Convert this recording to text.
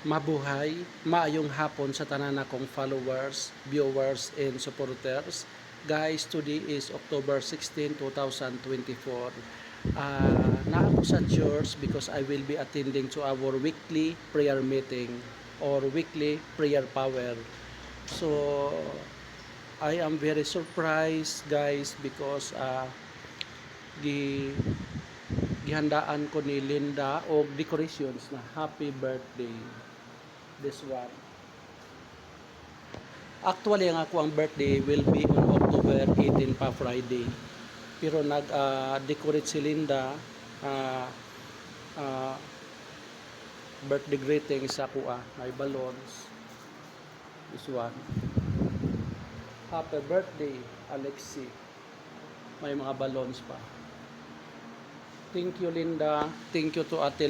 Mabuhay, maayong hapon sa tanan akong followers, viewers, and supporters. Guys, today is October 16, 2024. Na ako sa church because I will be attending to our weekly prayer meeting or weekly prayer power. So, I am very surprised, guys, because gi gihandaan ko ni Linda og decorations na happy birthday. This one. Actually, ang ako ang birthday will be on October 18 pa, Friday. Pero nag-decorate si Linda uh, uh, birthday greeting sa kuha. May balloons. This one. Happy birthday, Alexi. May mga balloons pa. Thank you, Linda. Thank you to Ate